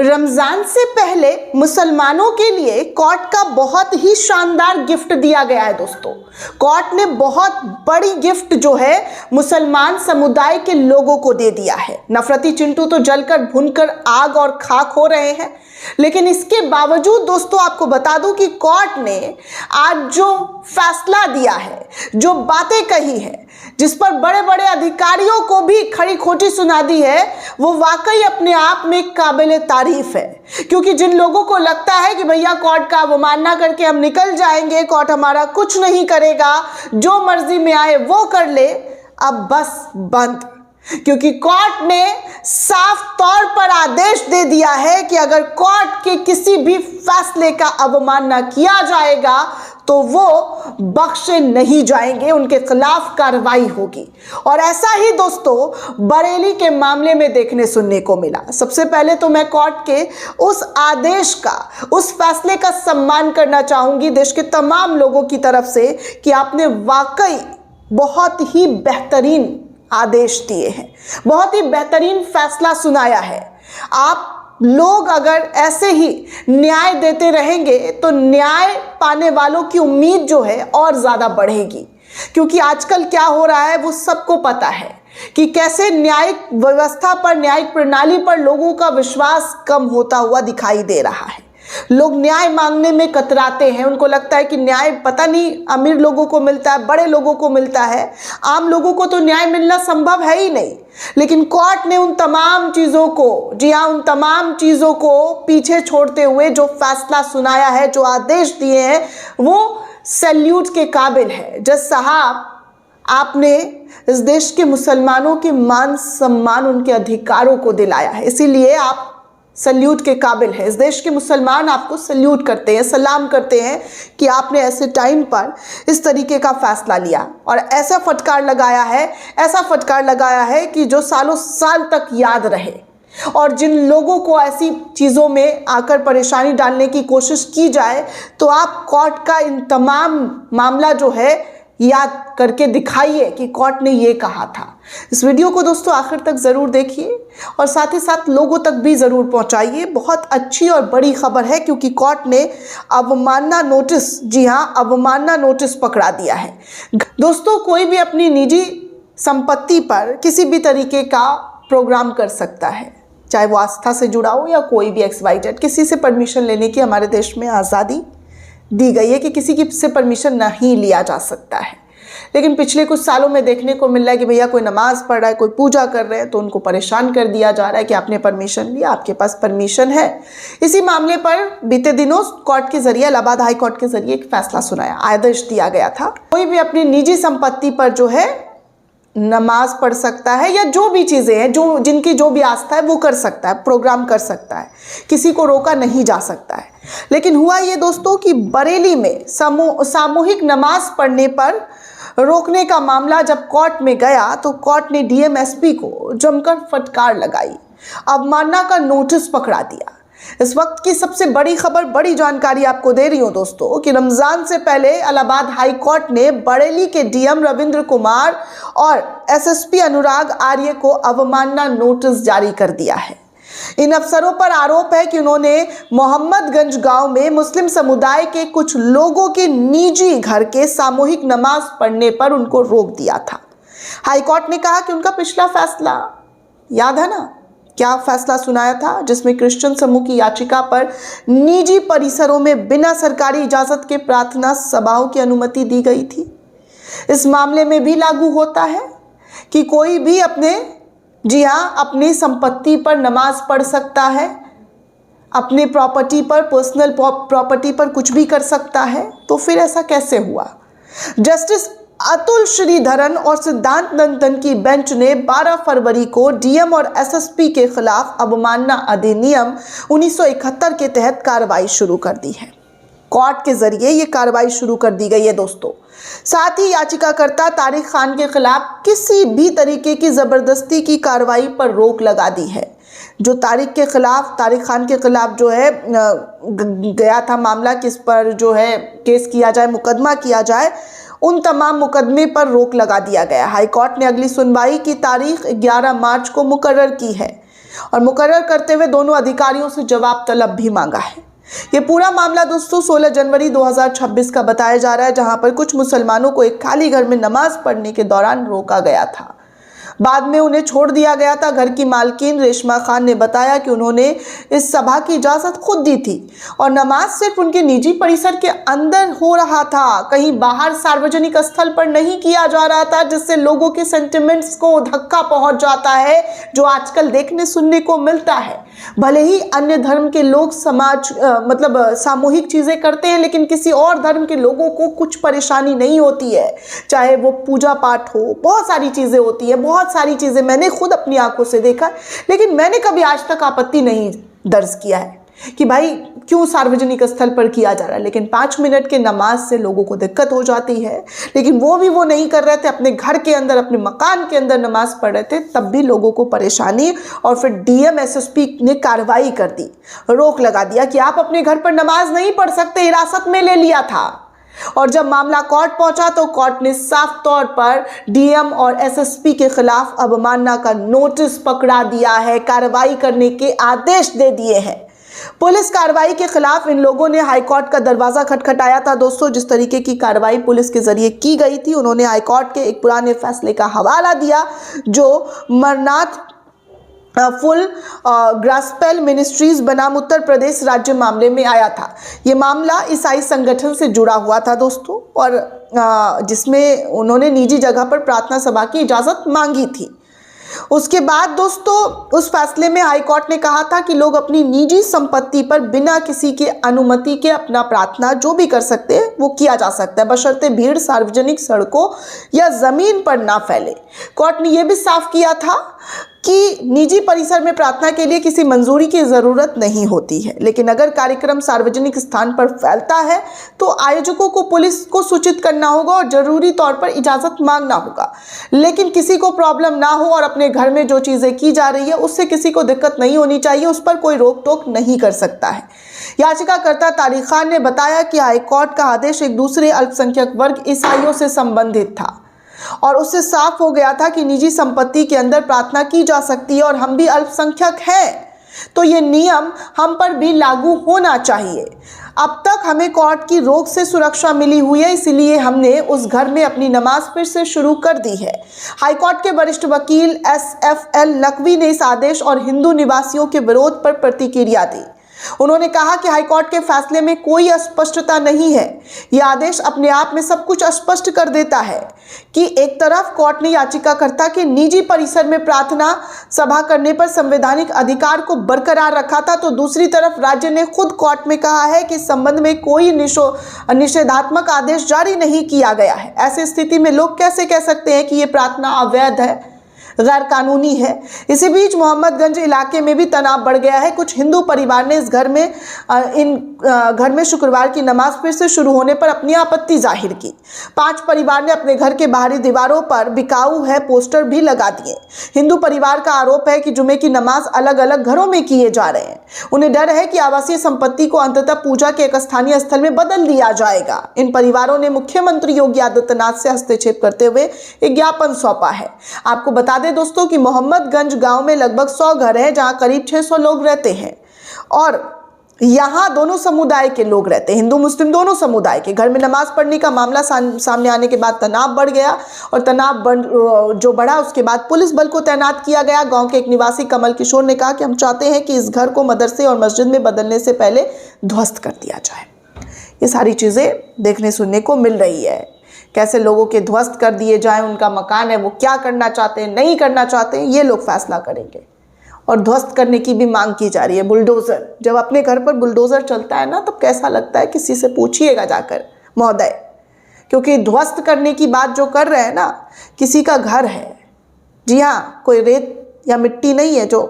रमजान से पहले मुसलमानों के लिए कोर्ट का बहुत ही शानदार गिफ्ट दिया गया है दोस्तों। कोर्ट ने बहुत बड़ी गिफ्ट जो है मुसलमान समुदाय के लोगों को दे दिया है। नफरती चिंटू तो जलकर भुनकर आग और खाक हो रहे हैं, लेकिन इसके बावजूद दोस्तों आपको बता दूं कि कोर्ट ने आज जो फैसला दिया है, जो बातें कही है, जिस पर बड़े बड़े अधिकारियों को भी खड़ी खोटी सुना दी है, वो वाकई अपने आप में काबिल तारीफ है। क्योंकि जिन लोगों को लगता है कि भैया कोर्ट का अवमानना करके हम निकल जाएंगे, कोर्ट हमारा कुछ नहीं करेगा, जो मर्जी में आए वो कर ले, अब बस बंद। क्योंकि कोर्ट ने साफ तौर पर आदेश दे दिया है कि अगर कोर्ट के किसी भी फैसले का अवमानना किया जाएगा तो वो बख्शे नहीं जाएंगे, उनके खिलाफ कार्रवाई होगी। और ऐसा ही दोस्तों बरेली के मामले में देखने सुनने को मिला। सबसे पहले तो मैं कोर्ट के उस आदेश का, उस फैसले का सम्मान करना चाहूंगी देश के तमाम लोगों की तरफ से कि आपने वाकई बहुत ही बेहतरीन आदेश दिए हैं, बहुत ही बेहतरीन फैसला सुनाया है। आप लोग अगर ऐसे ही न्याय देते रहेंगे तो न्याय पाने वालों की उम्मीद जो है और ज़्यादा बढ़ेगी। क्योंकि आजकल क्या हो रहा है वो सबको पता है कि कैसे न्यायिक व्यवस्था पर, न्यायिक प्रणाली पर लोगों का विश्वास कम होता हुआ दिखाई दे रहा है। लोग न्याय मांगने में कतराते हैं, उनको लगता है कि न्याय पता नहीं अमीर लोगों को मिलता है, बड़े लोगों को मिलता है, आम लोगों को तो न्याय मिलना संभव है ही नहीं। लेकिन कोर्ट ने उन तमाम चीज़ों को, जी हाँ, उन तमाम चीज़ों को पीछे छोड़ते हुए जो फैसला सुनाया है, जो आदेश दिए हैं, वो सैल्यूट के काबिल है। जज साहब, आपने इस देश के मुसलमानों के मान सम्मान, उनके अधिकारों को दिलाया है, इसीलिए आप सल्यूट के काबिल है। इस देश के मुसलमान आपको सल्यूट करते हैं, सलाम करते हैं कि आपने ऐसे टाइम पर इस तरीके का फैसला लिया और ऐसा फटकार लगाया है कि जो सालों साल तक याद रहे। और जिन लोगों को ऐसी चीज़ों में आकर परेशानी डालने की कोशिश की जाए तो आप कोर्ट का इन तमाम मामला जो है याद करके दिखाइए कि कोर्ट ने ये कहा था। इस वीडियो को दोस्तों आखिर तक ज़रूर देखिए और साथ ही साथ लोगों तक भी ज़रूर पहुंचाइए। बहुत अच्छी और बड़ी खबर है क्योंकि कोर्ट ने अवमानना नोटिस, जी हाँ, अवमानना नोटिस पकड़ा दिया है। दोस्तों, कोई भी अपनी निजी संपत्ति पर किसी भी तरीके का प्रोग्राम कर सकता है, चाहे वो आस्था से जुड़ा हो या कोई भी XYZ। किसी से परमिशन लेने की हमारे देश में आज़ादी दी गई है कि किसी की से परमिशन नहीं लिया जा सकता है। लेकिन पिछले कुछ सालों में देखने को मिल रहा है कि भैया कोई नमाज पढ़ रहा है, कोई पूजा कर रहे हैं तो उनको परेशान कर दिया जा रहा है कि आपने परमिशन लिया, आपके पास परमिशन है। इसी मामले पर बीते दिनों कोर्ट के जरिए, इलाहाबाद हाई कोर्ट के जरिए एक फैसला सुनाया, आदेश दिया गया था। कोई भी अपनी निजी संपत्ति पर जो है नमाज पढ़ सकता है या जो भी चीज़ें हैं, जो जिनकी जो भी आस्था है वो कर सकता है, प्रोग्राम कर सकता है, किसी को रोका नहीं जा सकता है। लेकिन हुआ ये दोस्तों कि बरेली में सामूहिक नमाज पढ़ने पर रोकने का मामला जब कोर्ट में गया तो कोर्ट ने DM SP को जमकर फटकार लगाई, अवमानना का नोटिस पकड़ा दिया। इस वक्त की सबसे बड़ी खबर, बड़ी जानकारी आपको दे रही हूँ दोस्तों कि रमज़ान से पहले इलाहाबाद हाई कोर्ट ने बरेली के DM रविंद्र कुमार और SSP अनुराग आर्य को अवमानना नोटिस जारी कर दिया है। इन अफसरों पर आरोप है कि उन्होंने मोहम्मदगंज गांव में मुस्लिम समुदाय के कुछ लोगों के निजी घर के सामूहिक नमाज पढ़ने पर उनको रोक दिया था। हाई कोर्ट ने कहा कि उनका पिछला फैसला याद है ना, क्या फैसला सुनाया था, जिसमें क्रिश्चियन समूह की याचिका पर निजी परिसरों में बिना सरकारी इजाजत के प्रार्थना सभाओं की अनुमति दी गई थी। इस मामले में भी लागू होता है कि कोई भी अपने, जी हाँ, अपनी संपत्ति पर नमाज पढ़ सकता है, अपने प्रॉपर्टी पर, पर्सनल प्रॉपर्टी पर कुछ भी कर सकता है। तो फिर ऐसा कैसे हुआ? जस्टिस अतुल श्रीधरन और सिद्धांत नंदन की बेंच ने 12 फरवरी को DM और SSP के खिलाफ अवमानना अधिनियम 1971 के तहत कार्रवाई शुरू कर दी है। कोर्ट के जरिए ये कार्रवाई शुरू कर दी गई है दोस्तों। साथ ही याचिकाकर्ता तारिक खान के खिलाफ किसी भी तरीके की ज़बरदस्ती की कार्रवाई पर रोक लगा दी है। जो तारिक खान के खिलाफ जो है गया था मामला, किस पर जो है केस किया जाए, मुकदमा किया जाए, उन तमाम मुकदमे पर रोक लगा दिया गया। हाई कोर्ट ने अगली सुनवाई की तारीख 11 मार्च को मुकर्रर की है। और मुकर्रर करते हुए दोनों अधिकारियों से जवाब तलब भी मांगा है। ये पूरा मामला दोस्तों 16 जनवरी 2026 का बताया जा रहा है, जहां पर कुछ मुसलमानों को एक खाली घर में नमाज पढ़ने के दौरान रोका गया था। बाद में उन्हें छोड़ दिया गया था। घर की मालकिन रेशमा खान ने बताया कि उन्होंने इस सभा की इजाज़त खुद दी थी और नमाज सिर्फ उनके निजी परिसर के अंदर हो रहा था, कहीं बाहर सार्वजनिक स्थल पर नहीं किया जा रहा था, जिससे लोगों के सेंटिमेंट्स को धक्का पहुंच जाता है, जो आजकल देखने सुनने को मिलता है। भले ही अन्य धर्म के लोग सामूहिक चीज़ें करते हैं, लेकिन किसी और धर्म के लोगों को कुछ परेशानी नहीं होती है, चाहे वो पूजा पाठ हो, बहुत सारी चीज़ें होती है, बहुत सारी चीज़ें मैंने खुद अपनी आंखों से देखा। लेकिन मैंने कभी आज तक आपत्ति नहीं दर्ज किया है कि भाई क्यों सार्वजनिक स्थल पर किया जा रहा है। लेकिन 5 मिनट के नमाज से लोगों को दिक्कत हो जाती है, लेकिन वो नहीं कर रहे थे, अपने घर के अंदर, अपने मकान के अंदर नमाज पढ़ रहे थे, तब भी लोगों को परेशानी। और फिर डीएम एसएसपी ने कार्रवाई कर दी, रोक लगा दिया कि आप अपने घर पर नमाज नहीं पढ़ सकते, हिरासत में ले लिया था। और जब मामला कोर्ट पहुंचा तो कोर्ट ने साफ तौर पर डीएम और एसएसपी के खिलाफ अवमानना का नोटिस पकड़ा दिया है, कार्रवाई करने के आदेश दे दिए हैं। पुलिस कार्रवाई के खिलाफ इन लोगों ने हाईकोर्ट का दरवाजा खटखटाया था। दोस्तों, जिस तरीके की कार्रवाई पुलिस के जरिए की गई थी, उन्होंने हाईकोर्ट के एक पुराने फैसले का हवाला दिया जो मरनाथ फुल ग्रास्पेल मिनिस्ट्रीज बनाम उत्तर प्रदेश राज्य मामले में आया था। ये मामला ईसाई संगठन से जुड़ा हुआ था दोस्तों, और जिसमें उन्होंने निजी जगह पर प्रार्थना सभा की इजाज़त मांगी थी। उसके बाद दोस्तों उस फैसले में हाईकोर्ट ने कहा था कि लोग अपनी निजी संपत्ति पर बिना किसी के अनुमति के अपना प्रार्थना जो भी कर सकते हैं वो किया जा सकता है, बशर्ते भीड़ सार्वजनिक सड़कों या जमीन पर ना फैले। कोर्ट ने यह भी साफ किया था कि निजी परिसर में प्रार्थना के लिए किसी मंजूरी की ज़रूरत नहीं होती है, लेकिन अगर कार्यक्रम सार्वजनिक स्थान पर फैलता है तो आयोजकों को पुलिस को सूचित करना होगा और जरूरी तौर पर इजाज़त मांगना होगा। लेकिन किसी को प्रॉब्लम ना हो और अपने घर में जो चीज़ें की जा रही है उससे किसी को दिक्कत नहीं होनी चाहिए, उस पर कोई रोक टोक नहीं कर सकता है। याचिकाकर्ता तारिक खान ने बताया कि हाईकोर्ट का आदेश एक दूसरे अल्पसंख्यक वर्ग ईसाइयों से संबंधित था और उससे साफ हो गया था कि निजी संपत्ति के अंदर प्रार्थना की जा सकती है और हम भी अल्पसंख्यक हैं, तो ये नियम हम पर भी लागू होना चाहिए। अब तक हमें कोर्ट की रोक से सुरक्षा मिली हुई है, इसलिए हमने उस घर में अपनी नमाज फिर से शुरू कर दी है। हाईकोर्ट के वरिष्ठ वकील SFL नकवी ने इस आदेश और हिंदू निवासियों के विरोध पर प्रतिक्रिया दी। उन्होंने कहा कि हाईकोर्ट के फैसले में कोई अस्पष्टता नहीं है। यह आदेश अपने आप में सब कुछ स्पष्ट कर देता है कि एक तरफ कोर्ट ने याचिकाकर्ता के निजी परिसर में प्रार्थना सभा करने पर संवैधानिक अधिकार को बरकरार रखा था, तो दूसरी तरफ राज्य ने खुद कोर्ट में कहा है कि इस संबंध में कोई निषेधात्मक आदेश जारी नहीं किया गया है। ऐसी स्थिति में लोग कैसे कह सकते हैं कि ये प्रार्थना अवैध है, गैर कानूनी है। इसी बीच मोहम्मदगंज इलाके में भी तनाव बढ़ गया है। कुछ हिंदू परिवार ने इस घर में शुक्रवार की नमाज फिर से शुरू होने पर अपनी आपत्ति जाहिर की। 5 परिवार ने अपने घर के बाहरी दीवारों पर बिकाऊ है पोस्टर भी लगा दिए। हिंदू परिवार का आरोप है कि जुमे की नमाज अलग अलग घरों में किए जा रहे हैं। उन्हें डर है कि आवासीय संपत्ति को अंततः पूजा के एक स्थानीय स्थल में बदल दिया जाएगा। इन परिवारों ने मुख्यमंत्री योगी आदित्यनाथ से हस्तक्षेप करते हुए एक ज्ञापन सौंपा है। आपको बता दें दोस्तों कि मोहम्मदगंज गांव में लगभग 100 घर हैं, जहां करीब 600 लोग रहते हैं और यहाँ दोनों समुदाय के लोग रहते हैं, हिंदू मुस्लिम दोनों समुदाय के। घर में नमाज पढ़ने का मामला सामने आने के बाद तनाव बढ़ गया और जो बढ़ा उसके बाद पुलिस बल को तैनात किया गया। गांव के एक निवासी कमल किशोर ने कहा कि हम चाहते हैं कि इस घर को मदरसे और मस्जिद में बदलने से पहले ध्वस्त कर दिया जाए। ये सारी चीज़ें देखने सुनने को मिल रही है, कैसे लोगों के ध्वस्त कर दिए जाएं, उनका मकान है, वो क्या करना चाहते हैं, नहीं करना चाहते हैं, ये लोग फैसला करेंगे। और ध्वस्त करने की भी मांग की जा रही है। बुलडोज़र, जब अपने घर पर बुलडोज़र चलता है ना, तब कैसा लगता है, किसी से पूछिएगा जाकर महोदय, क्योंकि ध्वस्त करने की बात जो कर रहे हैं ना, किसी का घर है, जी हाँ, कोई रेत या मिट्टी नहीं है जो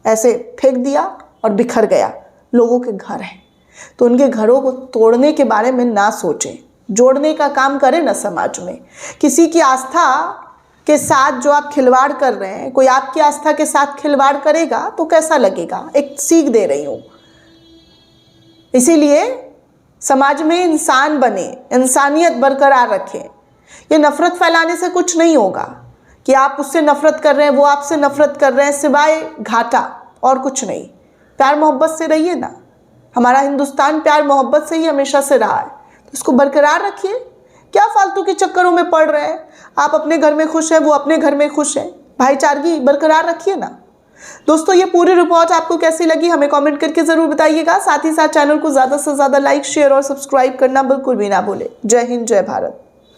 ऐसे फेंक दिया और बिखर गया, लोगों के घर हैं, तो उनके घरों को तोड़ने के बारे में ना सोचें, जोड़ने का काम करें ना समाज में। किसी की आस्था के साथ जो आप खिलवाड़ कर रहे हैं, कोई आपकी आस्था के साथ खिलवाड़ करेगा तो कैसा लगेगा, एक सीख दे रही हूँ। इसीलिए समाज में इंसान बने, इंसानियत बरकरार रखें। ये नफरत फैलाने से कुछ नहीं होगा, कि आप उससे नफरत कर रहे हैं, वो आपसे नफरत कर रहे हैं, सिवाय घाटा और कुछ नहीं। प्यार मोहब्बत से रहिए ना। हमारा हिंदुस्तान प्यार मोहब्बत से ही हमेशा से रहा है, तो इसको बरकरार रखिए। क्या फालतू के चक्करों में पड़ रहे हैं? आप अपने घर में खुश हैं, वो अपने घर में खुश है, भाईचारगी बरकरार रखिए ना। दोस्तों, ये पूरी रिपोर्ट आपको कैसी लगी हमें कमेंट करके जरूर बताइएगा। साथ ही साथ चैनल को ज़्यादा से ज़्यादा लाइक, शेयर और सब्सक्राइब करना बिल्कुल भी ना भूलें। जय हिंद, जय भारत।